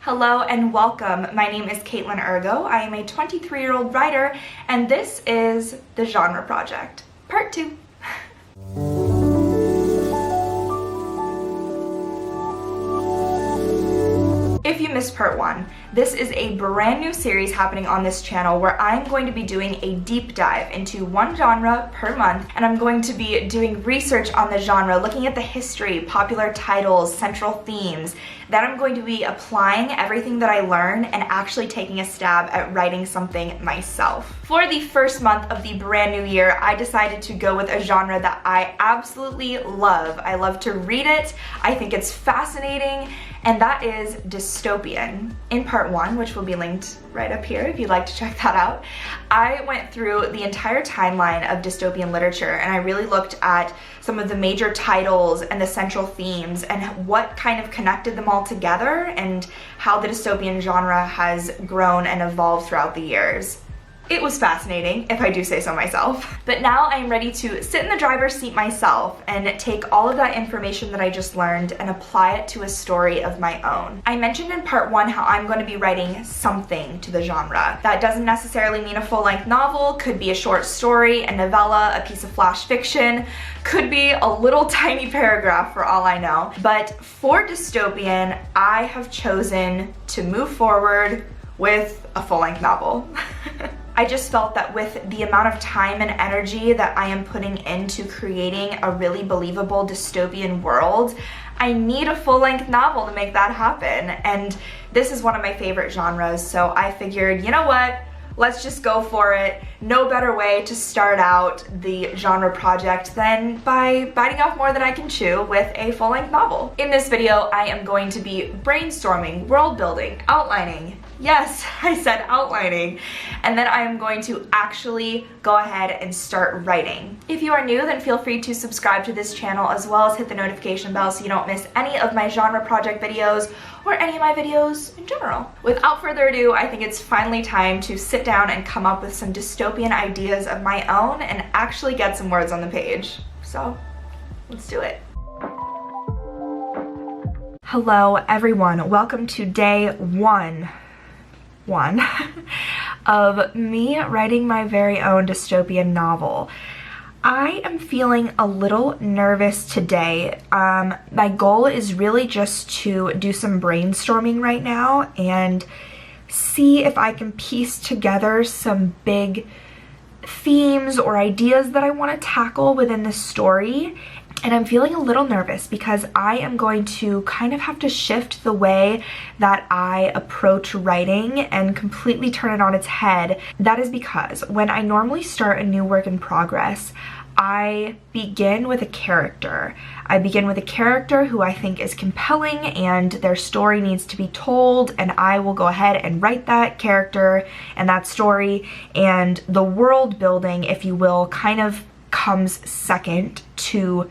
Hello and welcome. My name is Katelin Urgo. I am a 23-year-old writer, and this is The Genre Project, Part 2. If you missed part 1, this is a brand new series happening on this channel where I'm going to be doing a deep dive into one genre per month, and I'm going to be doing research on the genre, looking at the history, popular titles, central themes. Then I'm going to be applying everything that I learn and actually taking a stab at writing something myself. For the first month of the brand new year, I decided to go with a genre that I absolutely love. I love to read it. I think it's fascinating, and that is dystopian. In part 1, which will be linked right up here if you'd like to check that out, I went through the entire timeline of dystopian literature, and I really looked at some of the major titles and the central themes and what kind of connected them all together and how the dystopian genre has grown and evolved throughout the years. It was fascinating, if I do say so myself. But now I am ready to sit in the driver's seat myself and take all of that information that I just learned and apply it to a story of my own. I mentioned in part 1 how I'm going to be writing something to the genre. That doesn't necessarily mean a full-length novel, could be a short story, a novella, a piece of flash fiction, could be a little tiny paragraph for all I know. But for dystopian, I have chosen to move forward with a full-length novel. I just felt that with the amount of time and energy that I am putting into creating a really believable dystopian world, I need a full-length novel to make that happen. And this is one of my favorite genres, so I figured, you know what? Let's just go for it. No better way to start out the genre project than by biting off more than I can chew with a full-length novel. In this video, I am going to be brainstorming, world building, outlining. Yes, I said outlining. And then I am going to actually go ahead and start writing. If you are new, then feel free to subscribe to this channel as well as hit the notification bell so you don't miss any of my genre project videos or any of my videos in general. Without further ado, I think it's finally time to sit down and come up with some dystopian ideas of my own and actually get some words on the page. So, let's do it. Hello everyone, welcome to day one of me writing my very own dystopian novel. I am feeling a little nervous today. My goal is really just to do some brainstorming right now and see if I can piece together some big themes or ideas that I want to tackle within this story. And I'm feeling a little nervous because I am going to kind of have to shift the way that I approach writing and completely turn it on its head. That is because when I normally start a new work in progress, I begin with a character. I begin with a character who I think is compelling and their story needs to be told, and I will go ahead and write that character and that story, and the world building, if you will, kind of comes second to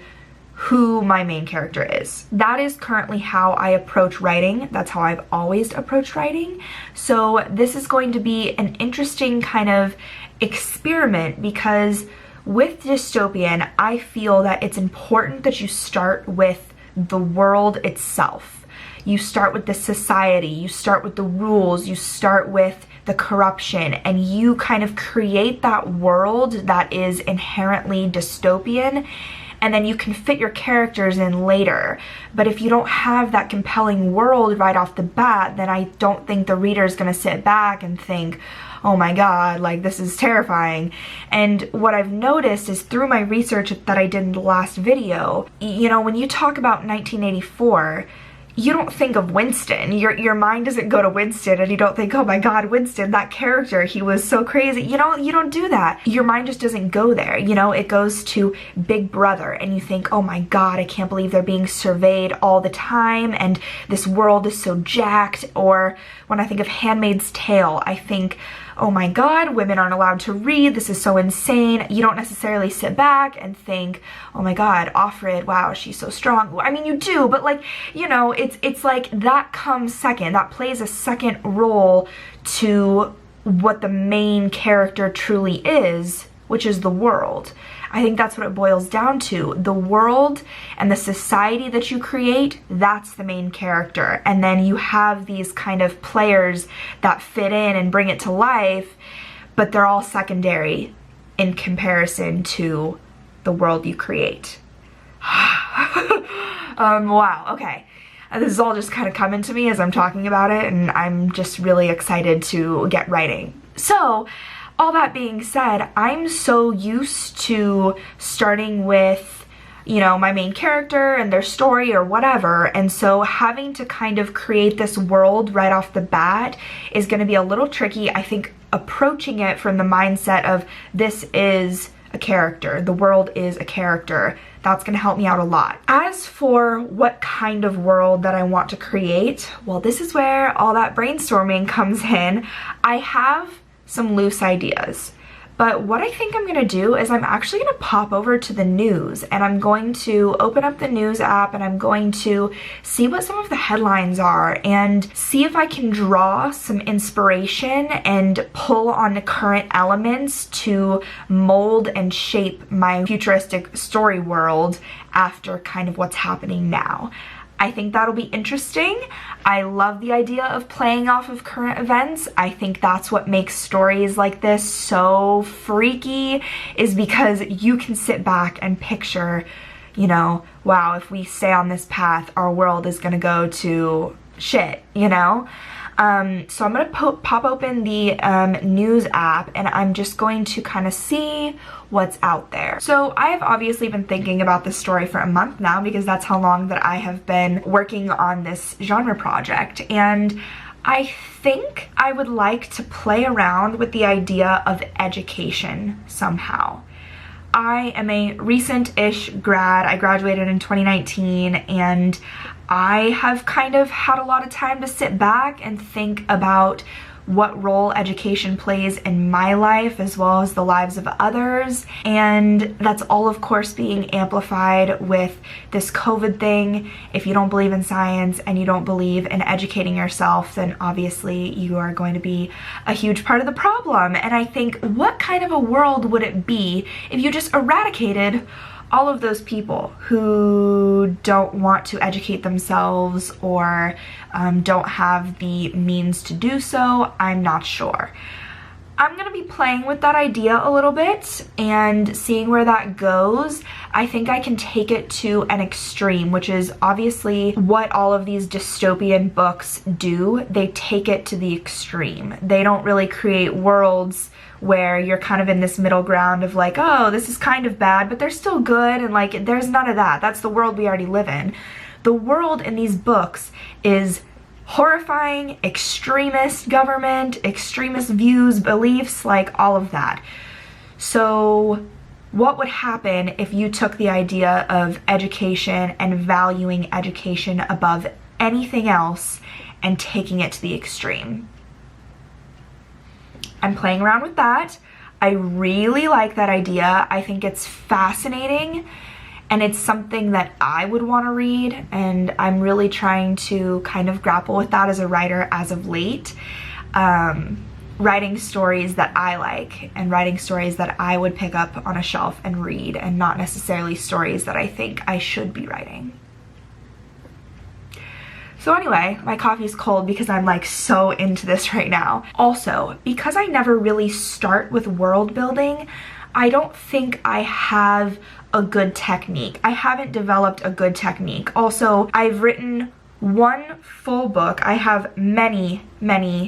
who my main character is. That is currently how I approach writing. That's how I've always approached writing. So this is going to be an interesting kind of experiment because with dystopian, I feel that it's important that you start with the world itself. You start with the society, you start with the rules, you start with the corruption, and you kind of create that world that is inherently dystopian, and then you can fit your characters in later. But if you don't have that compelling world right off the bat, then I don't think the reader is going to sit back and think, oh my god, like this is terrifying. And what I've noticed is through my research that I did in the last video, you know, when you talk about 1984, you don't think of Winston. Your mind doesn't go to Winston and you don't think, oh my god, Winston, that character, he was so crazy. You don't do that. Your mind just doesn't go there. You know, it goes to Big Brother and you think, oh my god, I can't believe they're being surveyed all the time and this world is so jacked. Or when I think of Handmaid's Tale, I think, oh my god, women aren't allowed to read, this is so insane. You don't necessarily sit back and think, oh my god, Offred, wow, she's so strong. I mean, you do, but like, you know, it's like that comes second. That plays a second role to what the main character truly is which is the world. I think that's what it boils down to. The world and the society that you create, that's the main character. And then you have these kind of players that fit in and bring it to life, but they're all secondary in comparison to the world you create. Wow, okay. This is all just kind of coming to me as I'm talking about it, and I'm just really excited to get writing. So, all that being said, I'm so used to starting with, you know, my main character and their story or whatever, and so having to kind of create this world right off the bat is going to be a little tricky. I think approaching it from the mindset of this is a character, the world is a character, that's going to help me out a lot. As for what kind of world that I want to create, well, this is where all that brainstorming comes in. I have some loose ideas, but what I think I'm gonna do is I'm actually gonna pop over to the news, and I'm going to open up the news app, and I'm going to see what some of the headlines are and see if I can draw some inspiration and pull on the current elements to mold and shape my futuristic story world after kind of what's happening now. I think that'll be interesting. I love the idea of playing off of current events. I think that's what makes stories like this so freaky, is because you can sit back and picture, you know, wow, if we stay on this path, our world is gonna go to shit, you know? So I'm gonna pop open the news app, and I'm just going to kind of see what's out there. So I've obviously been thinking about this story for a month now, because that's how long that I have been working on this genre project, and I think I would like to play around with the idea of education somehow. I am a recent-ish grad. I graduated in 2019, and I have kind of had a lot of time to sit back and think about what role education plays in my life as well as the lives of others, and that's all of course being amplified with this COVID thing. If you don't believe in science and you don't believe in educating yourself, then obviously you are going to be a huge part of the problem. And I think, what kind of a world would it be if you just eradicated all of those people who don't want to educate themselves or don't have the means to do so? I'm not sure. I'm gonna be playing with that idea a little bit and seeing where that goes. I think I can take it to an extreme, which is obviously what all of these dystopian books do. They take it to the extreme. They don't really create worlds where you're kind of in this middle ground of like, oh, this is kind of bad, but they're still good, and like, there's none of that. That's the world we already live in. The world in these books is horrifying, extremist government, extremist views, beliefs, like all of that. So what would happen if you took the idea of education and valuing education above anything else and taking it to the extreme? I'm playing around with that. I really like that idea. I think it's fascinating, and it's something that I would want to read, and I'm really trying to kind of grapple with that as a writer as of late. Writing stories that I like, and writing stories that I would pick up on a shelf and read, and not necessarily stories that I think I should be writing. So anyway, my coffee's cold because I'm like so into this right now. Also, because I never really start with world building, I don't think I have a good technique. I haven't developed a good technique. Also, I've written one full book. I have many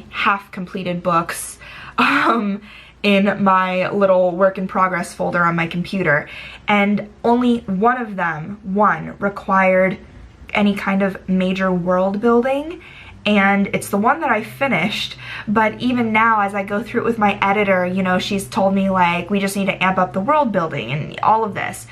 half-completed books in my little work in progress folder on my computer, and only one of them, required any kind of major world building, and it's the one that I finished. But even now, as I go through it with my editor, you know, she's told me like, we just need to amp up the world building and all of this.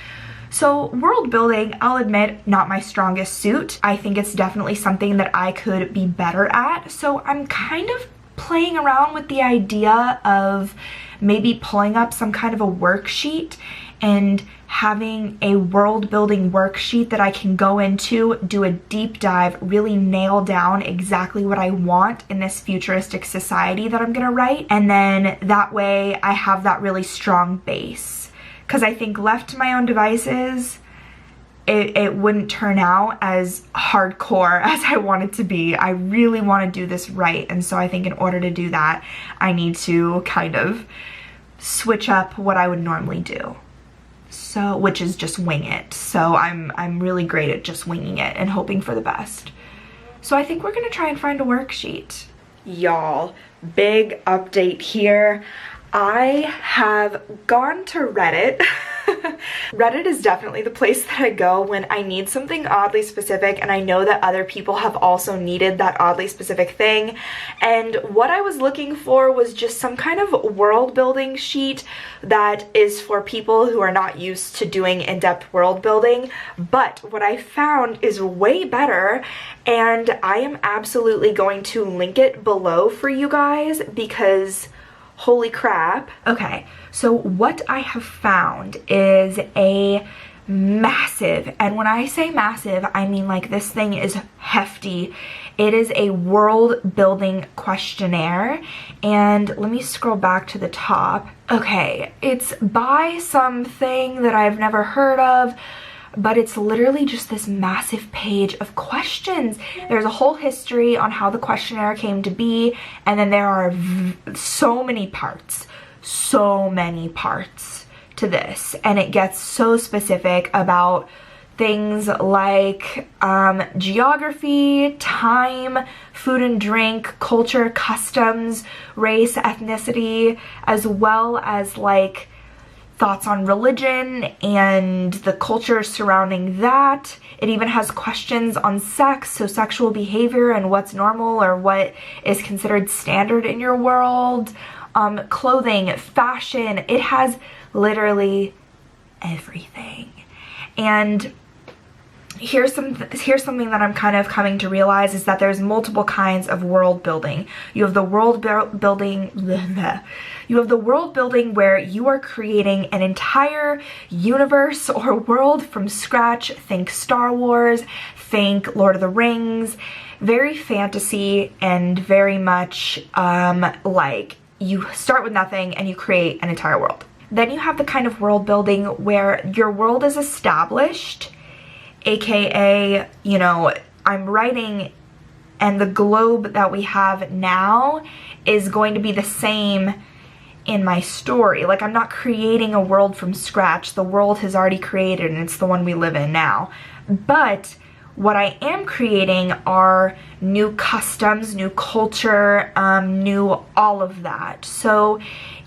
So world building, I'll admit, not my strongest suit. I think it's definitely something that I could be better at. So I'm kind of playing around with the idea of maybe pulling up some kind of a worksheet and having a world building worksheet that I can go into, do a deep dive, really nail down exactly what I want in this futuristic society that I'm gonna write. And then that way I have that really strong base. Because I think left to my own devices, it wouldn't turn out as hardcore as I want it to be. I really want to do this right, and so I think in order to do that, I need to kind of switch up what I would normally do. So, which is just wing it. So I'm really great at just winging it and hoping for the best. So I think we're gonna try and find a worksheet. Y'all, big update here. I have gone to Reddit. Reddit is definitely the place that I go when I need something oddly specific, and I know that other people have also needed that oddly specific thing. And what I was looking for was just some kind of world building sheet that is for people who are not used to doing in-depth world building. But what I found is way better, and I am absolutely going to link it below for you guys because holy crap. Okay, so what I have found is a massive, and when I say massive, I mean like this thing is hefty. It is a world building questionnaire, and let me scroll back to the top. Okay, it's by something that I've never heard of, but it's literally just this massive page of questions. There's a whole history on how the questionnaire came to be, and then there are so many parts to this, and it gets so specific about things like geography, time, food and drink, culture, customs, race, ethnicity, as well as like thoughts on religion and the culture surrounding that. It even has questions on sex, so sexual behavior and what's normal or what is considered standard in your world, clothing, fashion. It has literally everything. And here's something that I'm kind of coming to realize is that there's multiple kinds of world building. You have the world building where you are creating an entire universe or world from scratch. Think Star Wars, think Lord of the Rings, very fantasy and very much like you start with nothing and you create an entire world. Then you have the kind of world building where your world is established, aka, you know, I'm writing and the globe that we have now is going to be the same in my story. Like, I'm not creating a world from scratch. The world has already created and it's the one we live in now. But what I am creating are new customs, new culture, new all of that. So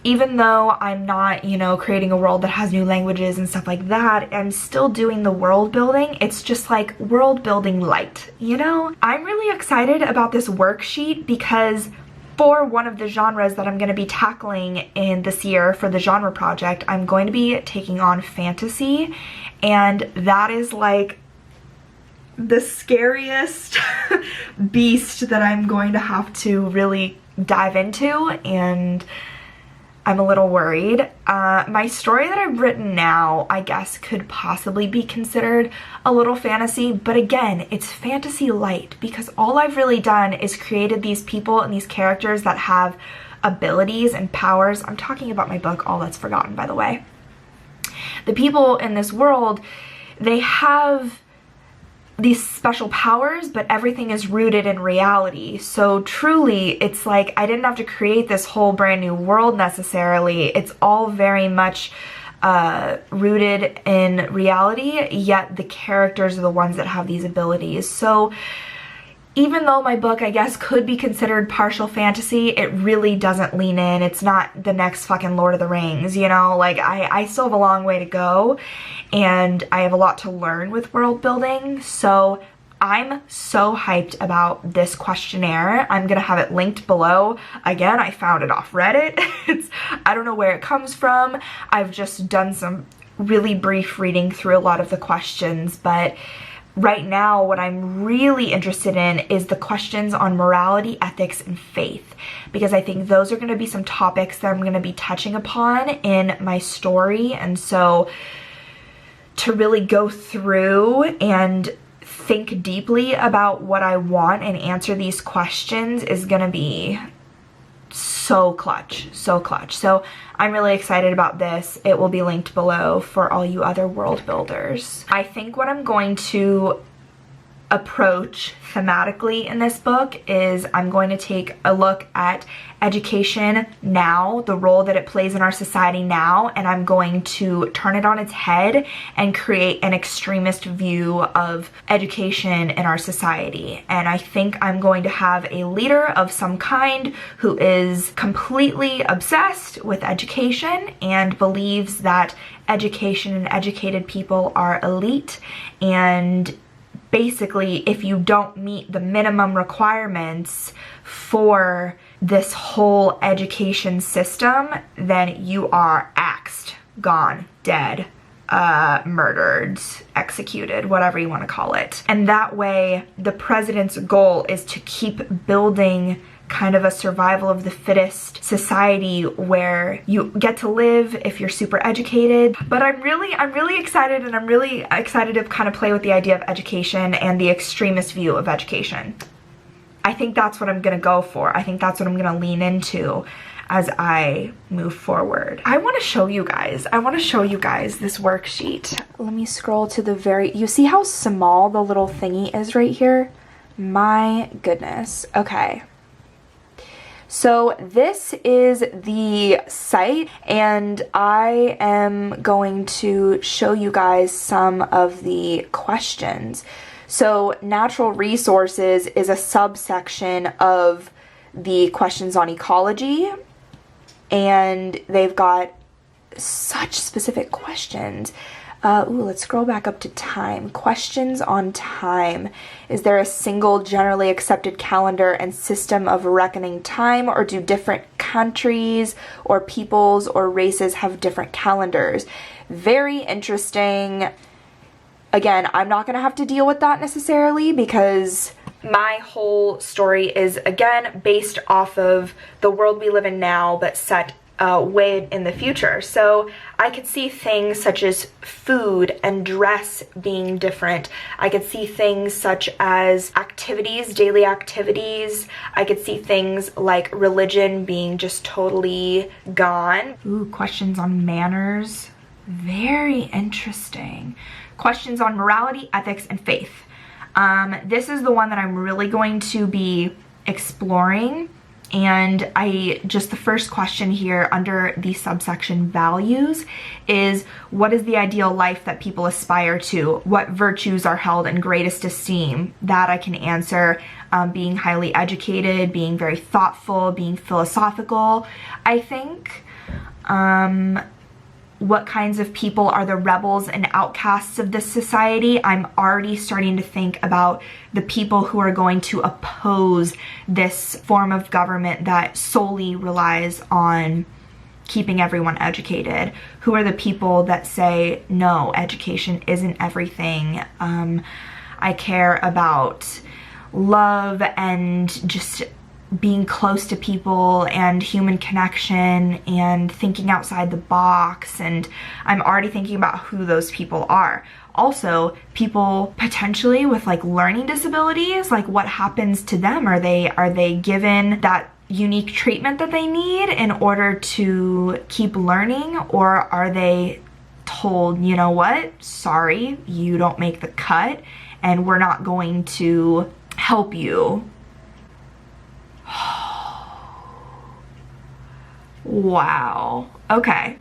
even though I'm not, you know, creating a world that has new languages and stuff like that, I'm still doing the world building. It's just like world building light, you know? I'm really excited about this worksheet because for one of the genres that I'm going to be tackling in this year for the genre project, I'm going to be taking on fantasy, and that is like the scariest beast that I'm going to have to really dive into, and I'm a little worried. My story that I've written now, I guess, could possibly be considered a little fantasy, but again, it's fantasy light because all I've really done is created these people and these characters that have abilities and powers. I'm talking about my book, All That's Forgotten, by the way. The people in this world, they have these special powers, but everything is rooted in reality. So truly, it's like I didn't have to create this whole brand new world necessarily. It's all very much rooted in reality, yet the characters are the ones that have these abilities. So even though my book, I guess, could be considered partial fantasy, it really doesn't lean in. It's not the next fucking Lord of the Rings, you know? Like, I still have a long way to go, and I have a lot to learn with world building, so I'm so hyped about this questionnaire. I'm gonna have it linked below. Again, I found it off Reddit. I don't know where it comes from. I've just done some really brief reading through a lot of the questions, but right now, what I'm really interested in is the questions on morality, ethics, and faith, because I think those are going to be some topics that I'm going to be touching upon in my story. And so to really go through and think deeply about what I want and answer these questions is going to be so clutch, so clutch. So I'm really excited about this. It will be linked below for all you other world builders. I think what I'm going to approach thematically in this book is I'm going to take a look at education now, the role that it plays in our society now, and I'm going to turn it on its head and create an extremist view of education in our society. And I think I'm going to have a leader of some kind who is completely obsessed with education and believes that education and educated people are elite, and basically, if you don't meet the minimum requirements for this whole education system, then you are axed, gone, dead, murdered, executed, whatever you want to call it. And that way, the president's goal is to keep building kind of a survival of the fittest society where you get to live if you're super educated. But I'm really excited, and I'm really excited to kind of play with the idea of education and the extremist view of education. I think that's what I'm gonna go for. I think that's what I'm gonna lean into as I move forward. I wanna show you guys this worksheet. Let me scroll to the very, you see how small the little thingy is right here? My goodness, okay. So this is the site, and I am going to show you guys some of the questions. So natural resources is a subsection of the questions on ecology, and they've got such specific questions. Let's scroll back up to time. Questions on time. Is there a single generally accepted calendar and system of reckoning time, or do different countries or peoples or races have different calendars? Very interesting. Again, I'm not going to have to deal with that necessarily because my whole story is, again, based off of the world we live in now, but set way in the future. So I could see things such as food and dress being different. I could see things such as activities, daily activities. I could see things like religion being just totally gone. Ooh, questions on manners. Very interesting. Questions on morality, ethics, and faith. This is the one that I'm really going to be exploring. And the first question here under the subsection values is, what is the ideal life that people aspire to? What virtues are held in greatest esteem? That I can answer. Being highly educated, being very thoughtful, being philosophical. I think, what kinds of people are the rebels and outcasts of this society? I'm already starting to think about the people who are going to oppose this form of government that solely relies on keeping everyone educated. Who are the people that say, no, education isn't everything. I care about love and just being close to people and human connection and thinking outside the box, and I'm already thinking about who those people are. Also, people potentially with like learning disabilities, like what happens to them? Are they given that unique treatment that they need in order to keep learning, or are they told, you know what, sorry, you don't make the cut and we're not going to help you? Wow. Okay.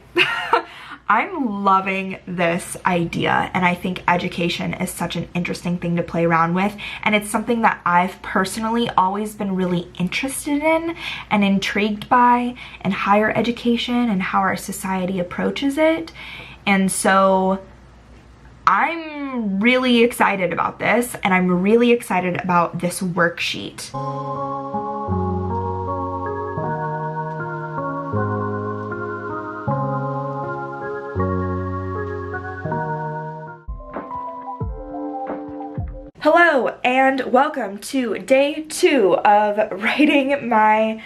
I'm loving this idea, and I think education is such an interesting thing to play around with, and it's something that I've personally always been really interested in and intrigued by, and higher education and how our society approaches it. And so I'm really excited about this, and I'm really excited about this worksheet. and welcome to day 2 of writing my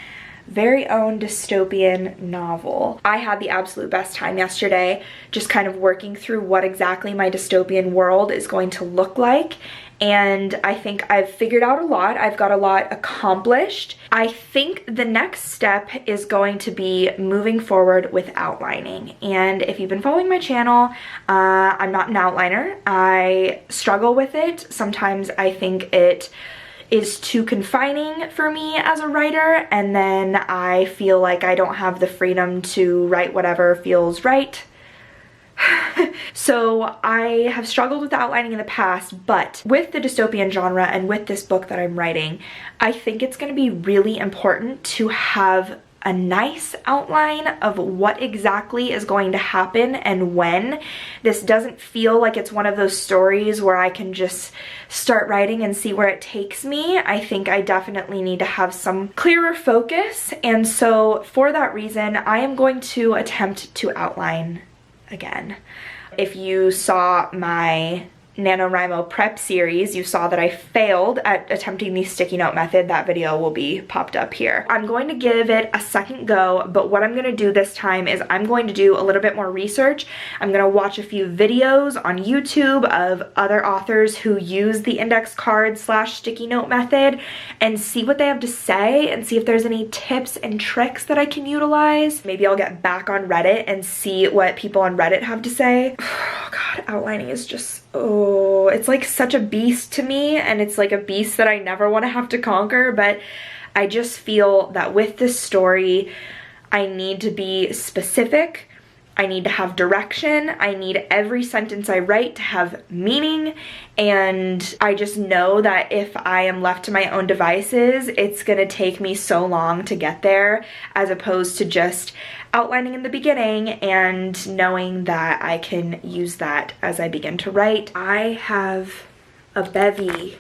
very own dystopian novel. I had the absolute best time yesterday, just kind of working through what exactly my dystopian world is going to look like, and I think I've figured out a lot. I've got a lot accomplished. I think the next step is going to be moving forward with outlining. And if you've been following my channel, I'm not an outliner. I struggle with it. Sometimes I think it is too confining for me as a writer, and then I feel like I don't have the freedom to write whatever feels right. So I have struggled with outlining in the past, but with the dystopian genre and with this book that I'm writing, I think it's going to be really important to have a nice outline of what exactly is going to happen and when. This doesn't feel like it's one of those stories where I can just start writing and see where it takes me. I think I definitely need to have some clearer focus, and so for that reason, I am going to attempt to outline again. If you saw my NaNoWriMo prep series, you saw that I failed at attempting the sticky note method. That video will be popped up here. I'm going to give it a second go, but what I'm going to do this time is I'm going to do a little bit more research. I'm going to watch a few videos on YouTube of other authors who use the index card / sticky note method and see what they have to say and see if there's any tips and tricks that I can utilize. Maybe I'll get back on Reddit and see what people on Reddit have to say. Oh God, outlining is just, oh, it's like such a beast to me, and it's like a beast that I never want to have to conquer, but I just feel that with this story, I need to be specific, I need to have direction, I need every sentence I write to have meaning, and I just know that if I am left to my own devices, it's gonna take me so long to get there, as opposed to just outlining in the beginning and knowing that I can use that as I begin to write. I have a bevy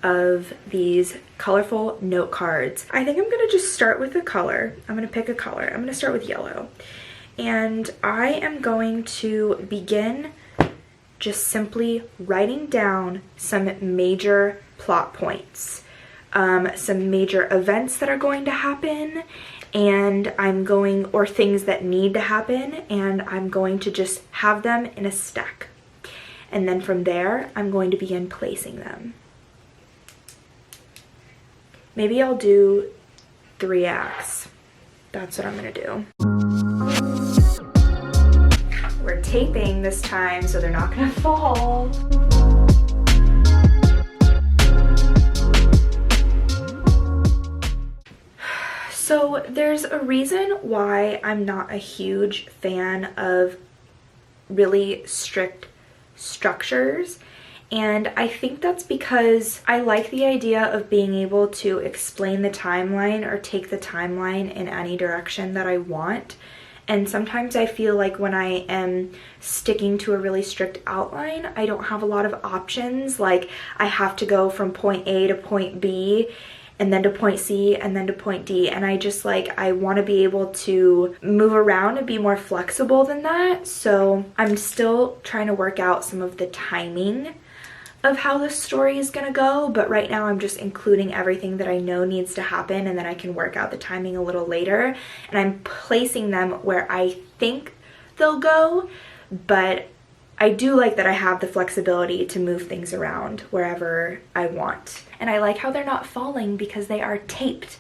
of these colorful note cards. I think I'm gonna just start with a color. I'm gonna pick a color. I'm gonna start with yellow. And I am going to begin just simply writing down some major plot points, some major events that are going to happen, and or things that need to happen, and I'm going to just have them in a stack. And then from there, I'm going to begin placing them. Maybe I'll do 3 acts. That's what I'm gonna do. We're taping this time, so they're not gonna fall. So there's a reason why I'm not a huge fan of really strict structures, and I think that's because I like the idea of being able to explain the timeline or take the timeline in any direction that I want. And sometimes I feel like when I am sticking to a really strict outline, I don't have a lot of options. Like, I have to go from point A to point B, and then to point C, and then to point D, and I just I want to be able to move around and be more flexible than that. So I'm still trying to work out some of the timing of how this story is gonna go, but right now I'm just including everything that I know needs to happen, and then I can work out the timing a little later, and I'm placing them where I think they'll go, but I do like that I have the flexibility to move things around wherever I want. And I like how they're not falling because they are taped.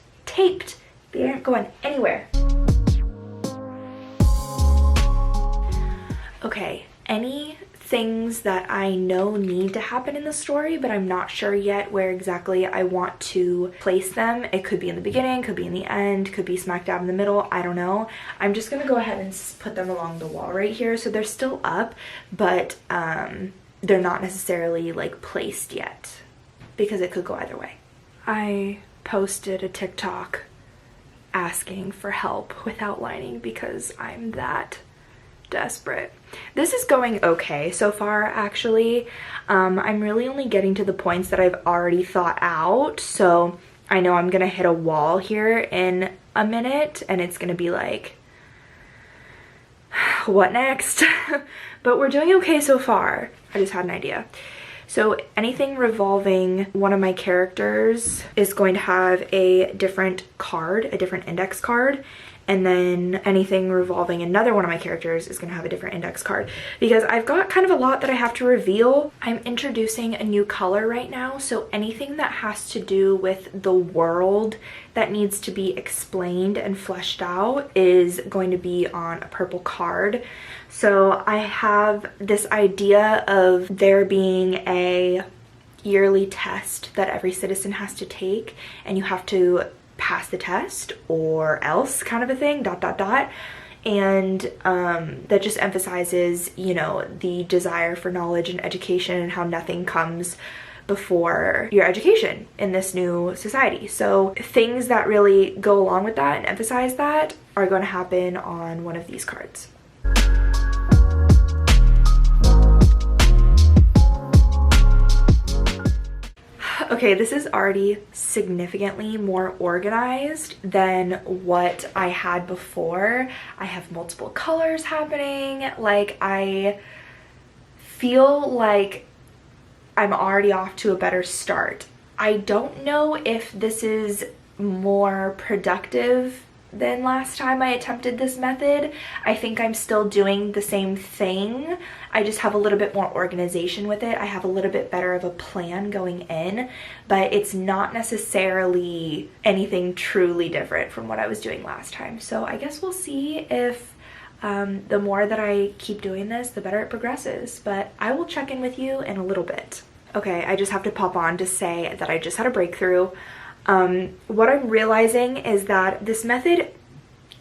They aren't going anywhere. Okay, any things that I know need to happen in the story, but I'm not sure yet where exactly I want to place them. It could be in the beginning, could be in the end, could be smack dab in the middle, I don't know. I'm just gonna go ahead and put them along the wall right here. So they're still up, but they're not necessarily placed yet because it could go either way. I posted a TikTok asking for help with outlining because I'm that desperate. This is going okay so far, actually. I'm really only getting to the points that I've already thought out, so I know I'm gonna hit a wall here in a minute and it's gonna be like, what next? But we're doing okay so far. I just had an idea. So anything revolving one of my characters is going to have a different card, a different index card. And then anything revolving another one of my characters is going to have a different index card, because I've got kind of a lot that I have to reveal. I'm introducing a new color right now, so anything that has to do with the world that needs to be explained and fleshed out is going to be on a purple card. So I have this idea of there being a yearly test that every citizen has to take, and you have to pass the test or else, kind of a thing, ... And that just emphasizes, you know, the desire for knowledge and education, and how nothing comes before your education in this new society. So things that really go along with that and emphasize that are going to happen on one of these cards. Okay, this is already significantly more organized than what I had before. I have multiple colors happening. Like, I feel like I'm already off to a better start. I don't know if this is more productive than last time I attempted this method. I think I'm still doing the same thing. I just have a little bit more organization with it. I have a little bit better of a plan going in, but it's not necessarily anything truly different from what I was doing last time. So I guess we'll see if the more that I keep doing this, the better it progresses. But I will check in with you in a little bit. Okay, I just have to pop on to say that I just had a breakthrough. What I'm realizing is that this method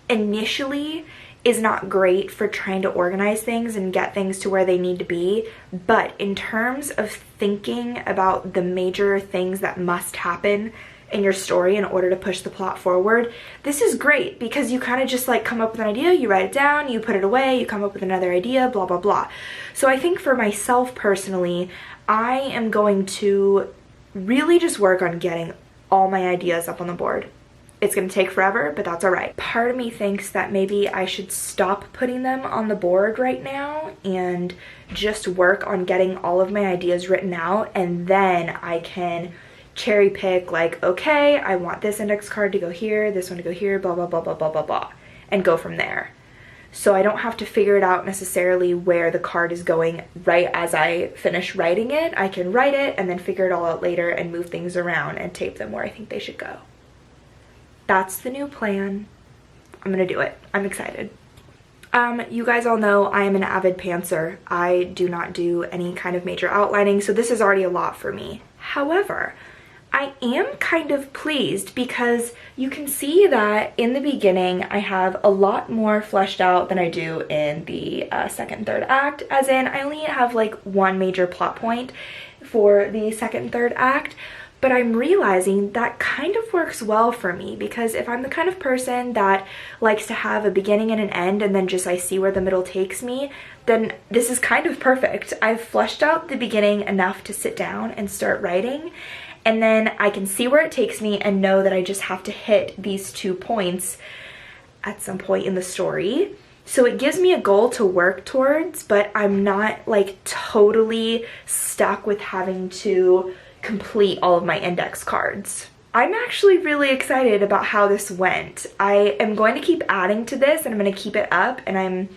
initially is not great for trying to organize things and get things to where they need to be, but in terms of thinking about the major things that must happen in your story in order to push the plot forward, this is great, because you kind of just like come up with an idea, you write it down, you put it away, you come up with another idea, blah, blah, blah. So I think for myself personally, I am going to really just work on getting all my ideas up on the board. It's gonna take forever, but that's all right. Part of me thinks that maybe I should stop putting them on the board right now and just work on getting all of my ideas written out, and then I can cherry pick, like, okay, I want this index card to go here, this one to go here, blah, blah, blah, blah, blah, blah, blah, and go from there. So I don't have to figure it out necessarily where the card is going right as I finish writing it. I can write it and then figure it all out later and move things around and tape them where I think they should go. That's the new plan. I'm gonna do it. I'm excited. You guys all know I am an avid pantser. I do not do any kind of major outlining, so this is already a lot for me. However, I am kind of pleased, because you can see that in the beginning I have a lot more fleshed out than I do in the second and third act, as in I only have like one major plot point for the second and third act. But I'm realizing that kind of works well for me, because if I'm the kind of person that likes to have a beginning and an end and then just I see where the middle takes me, then this is kind of perfect. I've fleshed out the beginning enough to sit down and start writing, and then I can see where it takes me and know that I just have to hit these 2 points at some point in the story. So it gives me a goal to work towards, but I'm not like totally stuck with having to complete all of my index cards. I'm actually really excited about how this went. I am going to keep adding to this, and I'm going to keep it up, and I'm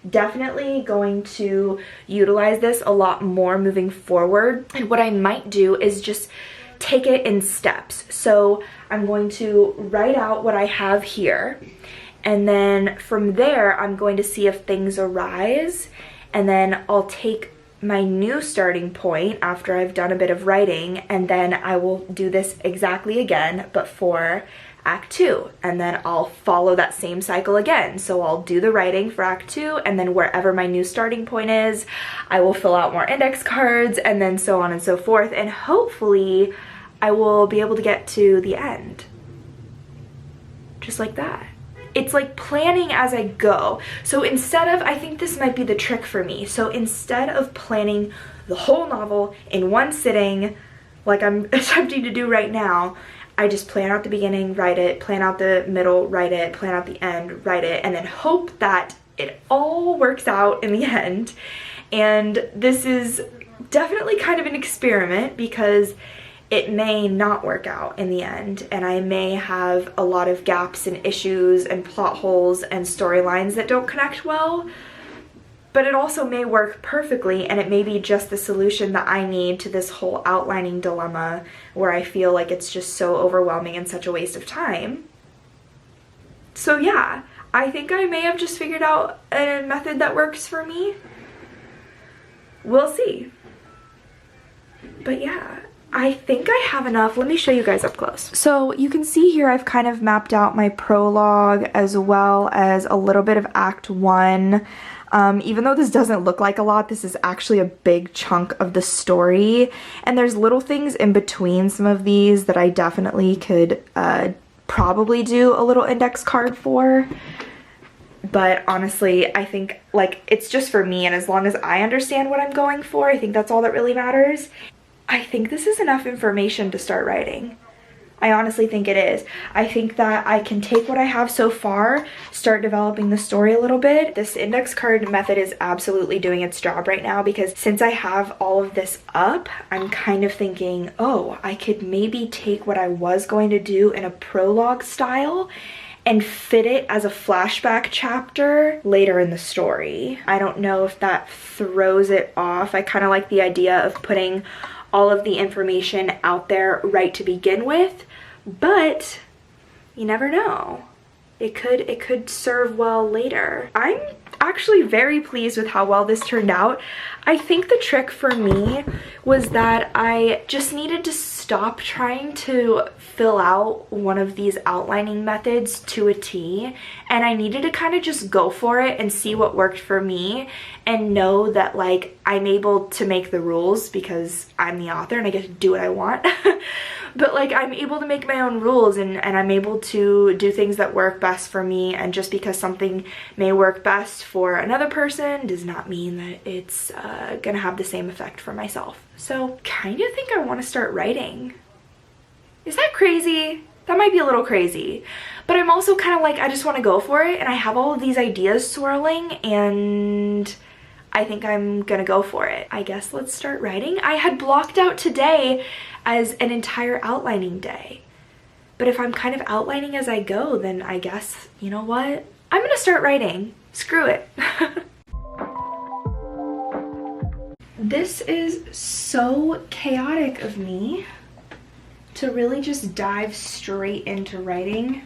definitely going to utilize this a lot more moving forward. And what I might do is just take it in steps. So I'm going to write out what I have here, and then from there I'm going to see if things arise, and then I'll take my new starting point after I've done a bit of writing, and then I will do this exactly again, but for Act 2, and then I'll follow that same cycle again. So I'll do the writing for Act 2, and then wherever my new starting point is, I will fill out more index cards, and then so on and so forth, and hopefully I will be able to get to the end. Just like that. It's like planning as I go. So instead of, I think this might be the trick for me. So instead of planning the whole novel in one sitting, like I'm attempting to do right now, I just plan out the beginning, write it, plan out the middle, write it, plan out the end, write it, and then hope that it all works out in the end. And this is definitely kind of an experiment because it may not work out in the end, and I may have a lot of gaps and issues and plot holes and storylines that don't connect well, but it also may work perfectly, and it may be just the solution that I need to this whole outlining dilemma where I feel like it's just so overwhelming and such a waste of time. So yeah, I think I may have just figured out a method that works for me. We'll see. But yeah, I think I have enough. Let me show you guys up close. So you can see here I've kind of mapped out my prologue as well as a little bit of Act 1. Even though this doesn't look like a lot, this is actually a big chunk of the story. And there's little things in between some of these that I definitely could probably do a little index card for. But honestly, I think like it's just for me, and as long as I understand what I'm going for, I think that's all that really matters. I think this is enough information to start writing. I honestly think it is. I think that I can take what I have so far, start developing the story a little bit. This index card method is absolutely doing its job right now because since I have all of this up, I'm kind of thinking, oh, I could maybe take what I was going to do in a prologue style and fit it as a flashback chapter later in the story. I don't know if that throws it off. I kind of like the idea of putting all of the information out there right to begin with, but you never know. It could serve well later. I'm actually very pleased with how well this turned out. I think the trick for me was that I just needed to stop trying to fill out one of these outlining methods to a T, and I needed to kind of just go for it and see what worked for me and know that like I'm able to make the rules because I'm the author and I get to do what I want. But like I'm able to make my own rules and I'm able to do things that work best for me, and just because something may work best for another person does not mean that it's gonna have the same effect for myself. So kind of think I want to start writing. Is that crazy? That might be a little crazy, but I'm also kind of like I just want to go for it, and I have all of these ideas swirling and I think I'm gonna go for it. I guess let's start writing. I had blocked out today as an entire outlining day, but if I'm kind of outlining as I go, then I guess, you know what? I'm gonna start writing. Screw it. This is so chaotic of me to really just dive straight into writing.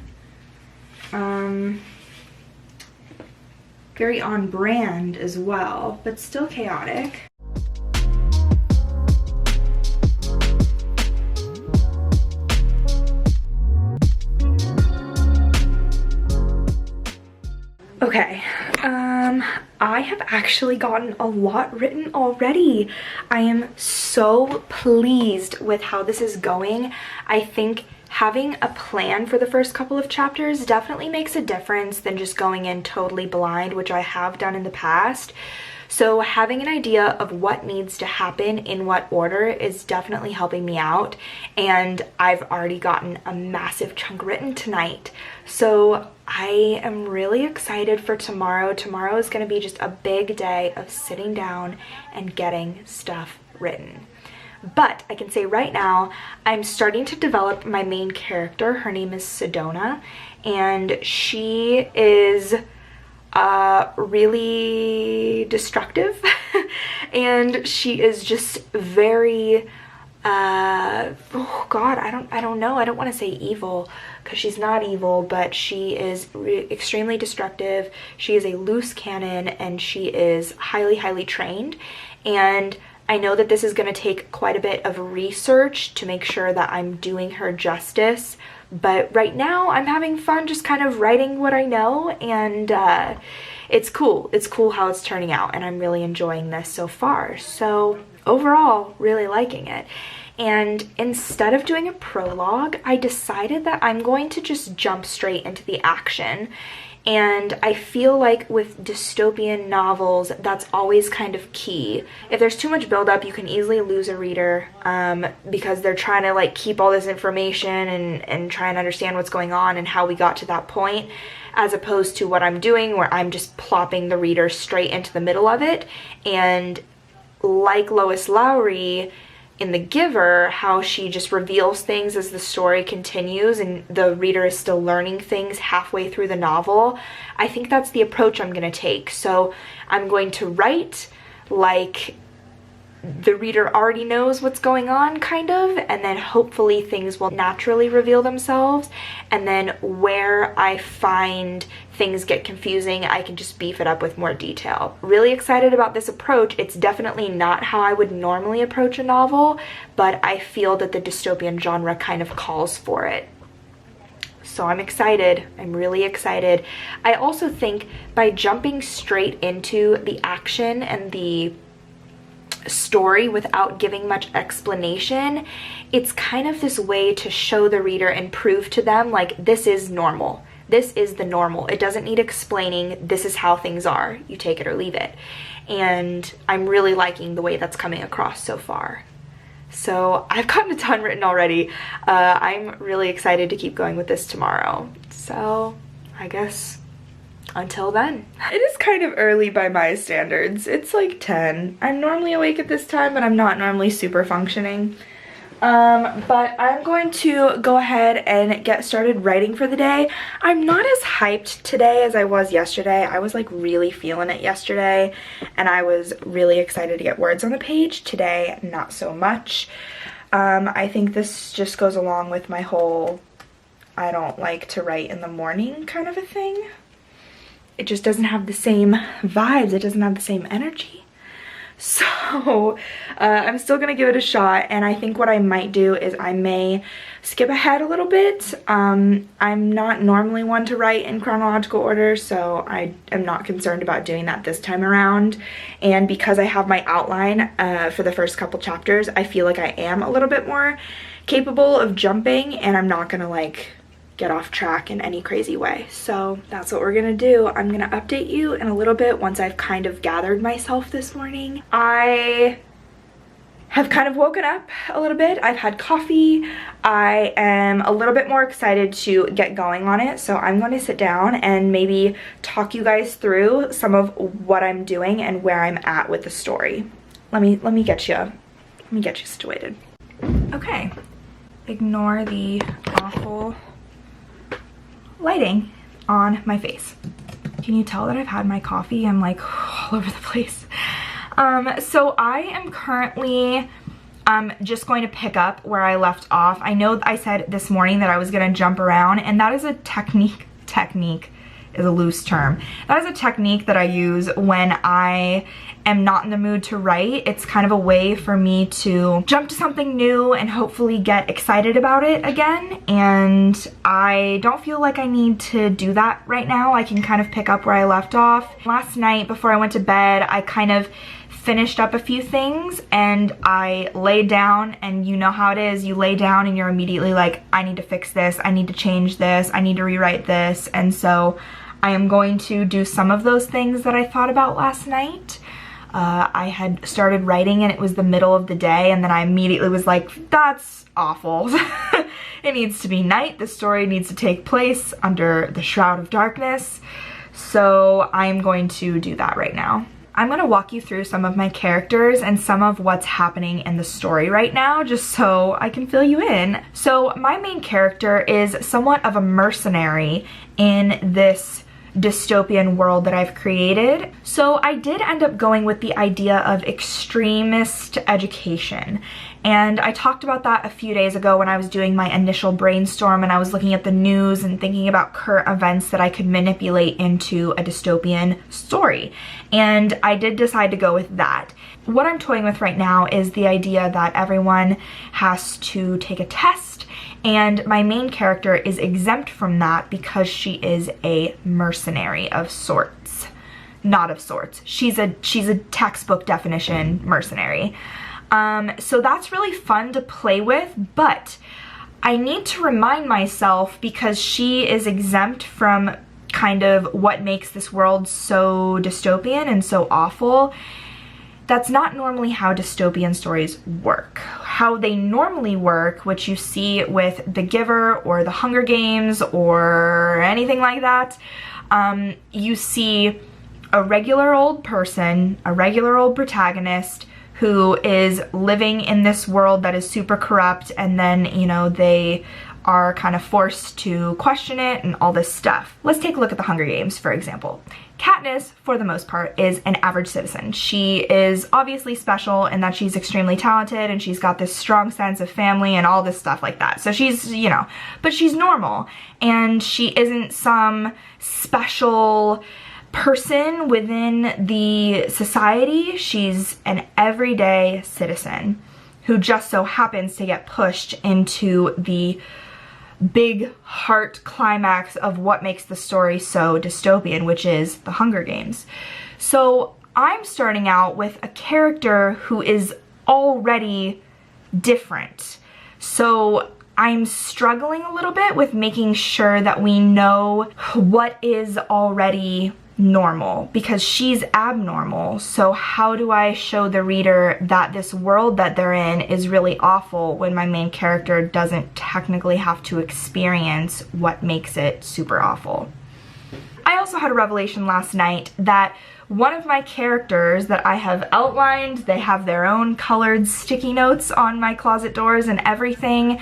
Very on brand as well, but still chaotic. Okay, I have actually gotten a lot written already. I am so pleased with how this is going. I think having a plan for the first couple of chapters definitely makes a difference than just going in totally blind, which I have done in the past. So having an idea of what needs to happen in what order is definitely helping me out, and I've already gotten a massive chunk written tonight. So I am really excited for tomorrow. Tomorrow is going to be just a big day of sitting down and getting stuff written. But I can say right now, I'm starting to develop my main character. Her name is Sedona, and she is really destructive and she is just very oh god, I don't know, I don't want to say evil because she's not evil, but she is extremely destructive. She is a loose cannon and she is highly trained, and I know that this is going to take quite a bit of research to make sure that I'm doing her justice, but right now I'm having fun just kind of writing what I know, and it's cool. It's cool how it's turning out, and I'm really enjoying this so far. So overall, really liking it. And instead of doing a prologue, I decided that I'm going to just jump straight into the action. And I feel like with dystopian novels, that's always kind of key. If there's too much buildup, you can easily lose a reader because they're trying to like keep all this information and try and understand what's going on and how we got to that point, as opposed to what I'm doing where I'm just plopping the reader straight into the middle of it and like Lois Lowry in The Giver, how she just reveals things as the story continues and the reader is still learning things halfway through the novel, I think that's the approach I'm going to take. So I'm going to write like the reader already knows what's going on, kind of, and then hopefully things will naturally reveal themselves, and then where I find things get confusing, I can just beef it up with more detail. Really excited about this approach. It's definitely not how I would normally approach a novel, but I feel that the dystopian genre kind of calls for it. So I'm excited. I'm really excited. I also think by jumping straight into the action and the story without giving much explanation, it's kind of this way to show the reader and prove to them, like, this is normal. This is the normal. It doesn't need explaining. This is how things are. You take it or leave it. And I'm really liking the way that's coming across so far. So I've gotten a ton written already. I'm really excited to keep going with this tomorrow. So I guess until then. It is kind of early by my standards. It's like 10. I'm normally awake at this time, but I'm not normally super functioning. But I'm going to go ahead and get started writing for the day. I'm not as hyped today as I was yesterday. I was like really feeling it yesterday, and I was really excited to get words on the page. Today, not so much. I think this just goes along with my whole I don't like to write in the morning kind of a thing. It just doesn't have the same vibes. It doesn't have the same energy. So I'm still gonna give it a shot, and I think what I might do is I may skip ahead a little bit. I'm not normally one to write in chronological order, so I am not concerned about doing that this time around. And because I have my outline for the first couple chapters, I feel like I am a little bit more capable of jumping, and I'm not gonna like get off track in any crazy way. So that's what we're gonna do. I'm gonna update you in a little bit once I've kind of gathered myself this morning. I have kind of woken up a little bit. I've had coffee. I am a little bit more excited to get going on it. So I'm going to sit down and maybe talk you guys through some of what I'm doing and where I'm at with the story. Let me get you situated. Okay. Ignore the awful lighting on my face. Can you tell that I've had my coffee? I'm like all over the place. So I am currently just going to pick up where I left off. I know I said this morning that I was gonna jump around, and that is a technique is a loose term. That is a technique that I use when I am not in the mood to write. It's kind of a way for me to jump to something new and hopefully get excited about it again. And I don't feel like I need to do that right now. I can kind of pick up where I left off. Last night before I went to bed, I kind of finished up a few things and I laid down, and you know how it is, you lay down and you're immediately like, I need to fix this, I need to change this, I need to rewrite this. And so I am going to do some of those things that I thought about last night. I had started writing and it was the middle of the day, and then I immediately was like, that's awful. It needs to be night. The story needs to take place under the shroud of darkness. So I'm going to do that right now. I'm going to walk you through some of my characters and some of what's happening in the story right now, just so I can fill you in. So my main character is somewhat of a mercenary in this dystopian world that I've created. So I did end up going with the idea of extremist education. And I talked about that a few days ago when I was doing my initial brainstorm, and I was looking at the news and thinking about current events that I could manipulate into a dystopian story. And I did decide to go with that. What I'm toying with right now is the idea that everyone has to take a test, and my main character is exempt from that because she is a mercenary of sorts. Not of sorts. She's a textbook definition mercenary. So that's really fun to play with, but I need to remind myself, because she is exempt from kind of what makes this world so dystopian and so awful. That's not normally how dystopian stories work. How they normally work, which you see with The Giver or The Hunger Games or anything like that, you see a regular old person, a regular old protagonist who is living in this world that is super corrupt, and then, you know, they are kind of forced to question it and all this stuff. Let's take a look at the Hunger Games, for example. Katniss, for the most part, is an average citizen. She is obviously special in that she's extremely talented and she's got this strong sense of family and all this stuff like that. So she's, you know, but she's normal, and she isn't some special person within the society. She's an everyday citizen who just so happens to get pushed into the big heart climax of what makes the story so dystopian, which is the Hunger Games. So I'm starting out with a character who is already different. So I'm struggling a little bit with making sure that we know what is already normal, because she's abnormal. So how do I show the reader that this world that they're in is really awful when my main character doesn't technically have to experience what makes it super awful? I also had a revelation last night that one of my characters that I have outlined, they have their own colored sticky notes on my closet doors and everything.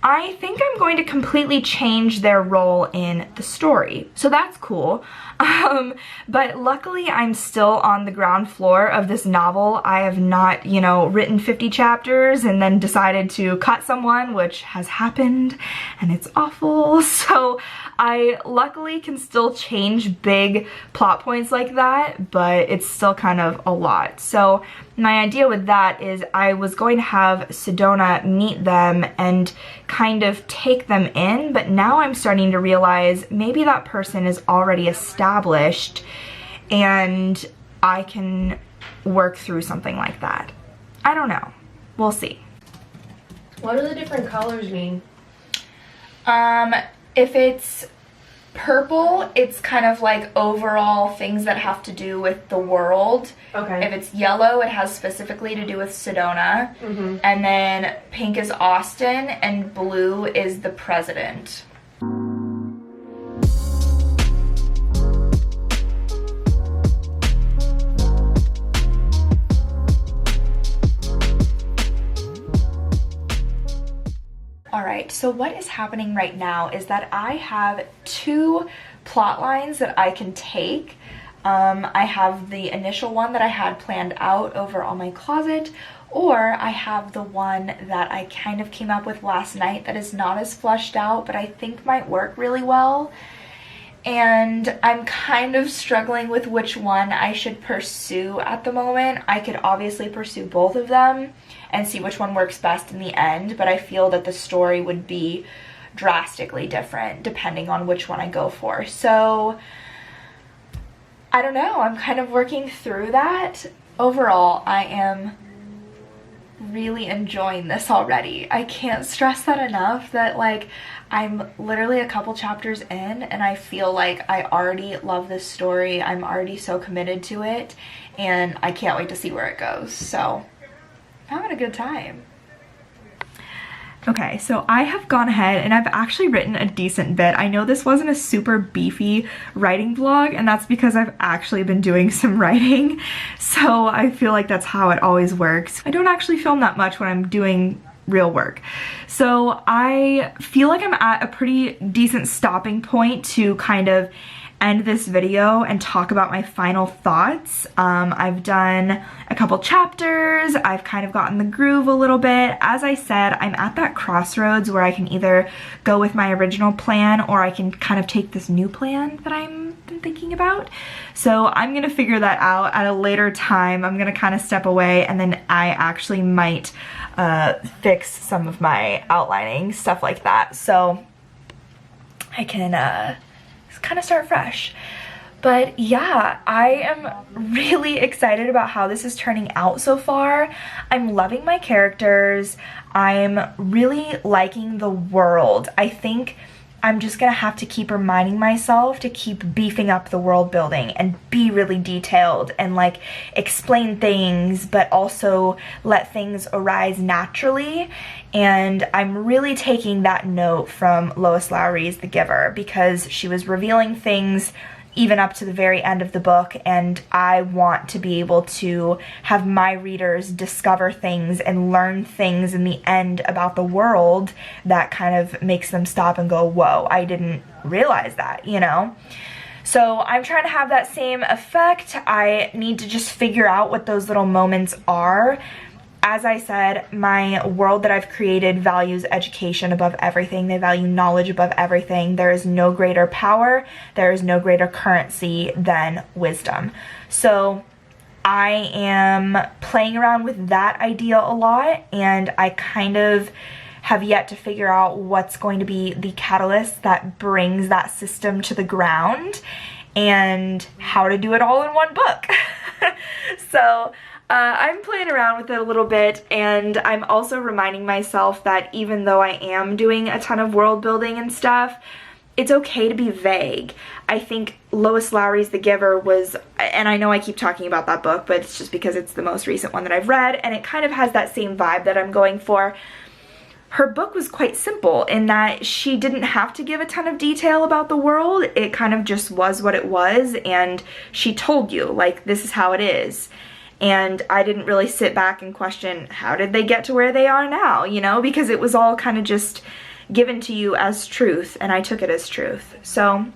I think I'm going to completely change their role in the story. So that's cool. But luckily I'm still on the ground floor of this novel. I have not, you know, written 50 chapters and then decided to cut someone, which has happened and it's awful. So I luckily can still change big plot points like that, but it's still kind of a lot. So my idea with that is I was going to have Sedona meet them and kind of take them in, but now I'm starting to realize maybe that person is already established and I can work through something like that. I don't know. We'll see. What do the different colors mean? If it's purple, it's kind of like overall things that have to do with the world. Okay. If it's yellow, it has specifically to do with Sedona. And then pink is Austin, and blue is the president. Alright, so what is happening right now is that I have two plot lines that I can take. I have the initial one that I had planned out over on my closet, or I have the one that I kind of came up with last night that is not as fleshed out, but I think might work really well. And I'm kind of struggling with which one I should pursue at the moment. I could obviously pursue both of them and see which one works best in the end, but I feel that the story would be drastically different depending on which one I go for. So I don't know, I'm kind of working through that. Overall, I am really enjoying this already. I can't stress that enough, that like I'm literally a couple chapters in and I feel like I already love this story. I'm already so committed to it and I can't wait to see where it goes. So I'm having a good time. Okay, so I have gone ahead and I've actually written a decent bit. I know this wasn't a super beefy writing vlog, and that's because I've actually been doing some writing. So I feel like that's how it always works. I don't actually film that much when I'm doing real work. So I feel like I'm at a pretty decent stopping point to kind of end this video and talk about my final thoughts. I've done a couple chapters, I've kind of gotten the groove a little bit. As I said, I'm at that crossroads where I can either go with my original plan or I can kind of take this new plan that I'm been thinking about. So I'm gonna figure that out at a later time. I'm gonna kind of step away and then I actually might fix some of my outlining, stuff like that. So I can kind of start fresh. But yeah, I am really excited about how this is turning out so far. I'm loving my characters. I'm really liking the world. I think I'm just gonna have to keep reminding myself to keep beefing up the world building and be really detailed and like explain things, but also let things arise naturally. And I'm really taking that note from Lois Lowry's The Giver, because she was revealing things even up to the very end of the book, and I want to be able to have my readers discover things and learn things in the end about the world that kind of makes them stop and go, whoa, I didn't realize that, you know? So I'm trying to have that same effect. I need to just figure out what those little moments are. As I said, my world that I've created values education above everything. They value knowledge above everything. There is no greater power, there is no greater currency than wisdom. So I am playing around with that idea a lot, and I kind of have yet to figure out what's going to be the catalyst that brings that system to the ground and how to do it all in one book. So I'm playing around with it a little bit, and I'm also reminding myself that even though I am doing a ton of world building and stuff, it's okay to be vague. I think Lois Lowry's The Giver was, and I know I keep talking about that book, but it's just because it's the most recent one that I've read, and it kind of has that same vibe that I'm going for. Her book was quite simple in that she didn't have to give a ton of detail about the world. It kind of just was what it was, and she told you, like, this is how it is. And I didn't really sit back and question, how did they get to where they are now, you know, because it was all kind of just given to you as truth, and I took it as truth. So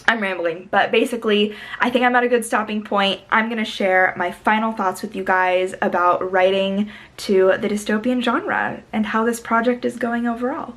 I'm rambling, but basically I think I'm at a good stopping point. I'm gonna share my final thoughts with you guys about writing to the dystopian genre and how this project is going overall.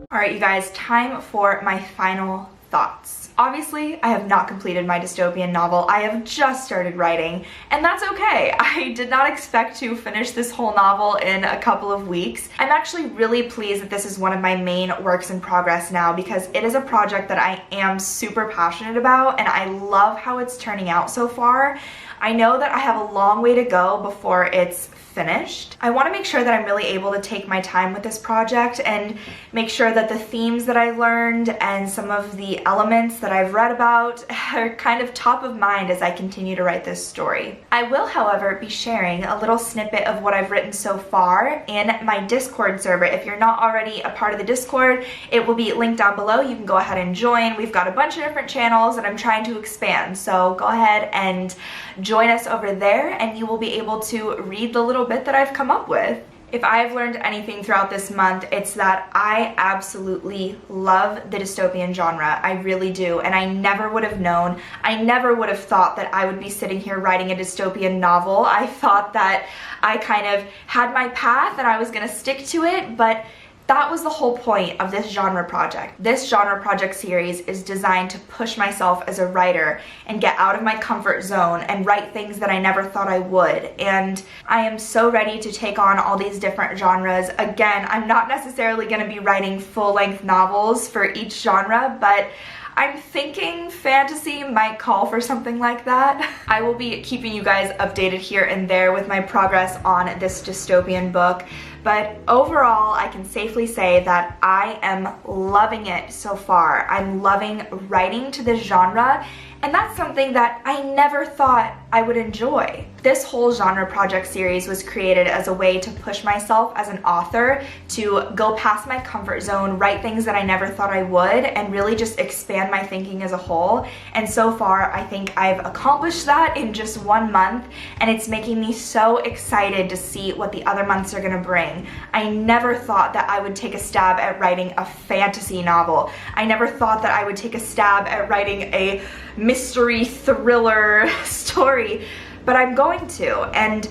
All right, you guys, time for my final thoughts. Obviously, I have not completed my dystopian novel. I have just started writing, and that's okay. I did not expect to finish this whole novel in a couple of weeks. I'm actually really pleased that this is one of my main works in progress now, because it is a project that I am super passionate about, and I love how it's turning out so far. I know that I have a long way to go before it's finished. I want to make sure that I'm really able to take my time with this project and make sure that the themes that I learned and some of the elements that I've read about are kind of top of mind as I continue to write this story. I will, however, be sharing a little snippet of what I've written so far in my Discord server. If you're not already a part of the Discord, it will be linked down below. You can go ahead and join. We've got a bunch of different channels that I'm trying to expand, so go ahead and join us over there, and you will be able to read the little bit that I've come up with. If I've learned anything throughout this month, it's that I absolutely love the dystopian genre. I really do, and I never would have known, I never would have thought that I would be sitting here writing a dystopian novel. I thought that I kind of had my path and I was gonna stick to it, but that was the whole point of this genre project. This genre project series is designed to push myself as a writer and get out of my comfort zone and write things that I never thought I would. And I am so ready to take on all these different genres. Again, I'm not necessarily going to be writing full-length novels for each genre, but I'm thinking fantasy might call for something like that. I will be keeping you guys updated here and there with my progress on this dystopian book, but overall I can safely say that I am loving it so far. I'm loving writing to this genre, and that's something that I never thought I would enjoy. This whole genre project series was created as a way to push myself as an author to go past my comfort zone, write things that I never thought I would, and really just expand my thinking as a whole. And so far, I think I've accomplished that in just 1 month, and it's making me so excited to see what the other months are gonna bring. I never thought that I would take a stab at writing a fantasy novel. I never thought that I would take a stab at writing a mystery thriller story, but I'm going to, and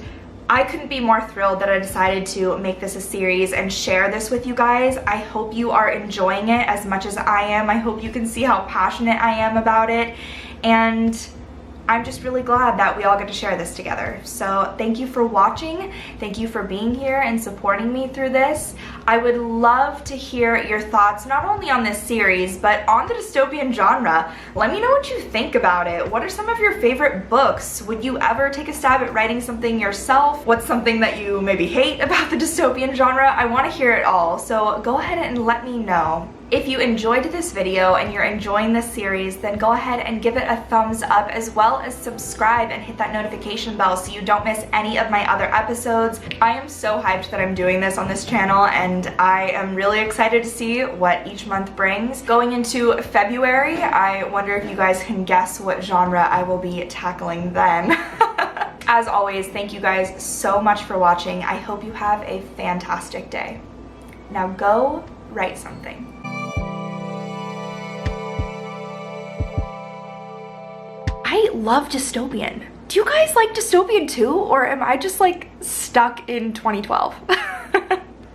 I couldn't be more thrilled that I decided to make this a series and share this with you guys. I hope you are enjoying it as much as I am. I hope you can see how passionate I am about it, and I'm just really glad that we all get to share this together. So thank you for watching. Thank you for being here and supporting me through this. I would love to hear your thoughts, not only on this series, but on the dystopian genre. Let me know what you think about it. What are some of your favorite books? Would you ever take a stab at writing something yourself? What's something that you maybe hate about the dystopian genre? I want to hear it all, so go ahead and let me know. If you enjoyed this video and you're enjoying this series, then go ahead and give it a thumbs up, as well as subscribe and hit that notification bell so you don't miss any of my other episodes. I am so hyped that I'm doing this on this channel, and I am really excited to see what each month brings. Going into February, I wonder if you guys can guess what genre I will be tackling then. As always, thank you guys so much for watching. I hope you have a fantastic day. Now go write something. I love Dystopian. Do you guys like Dystopian too? Or am I just like stuck in 2012?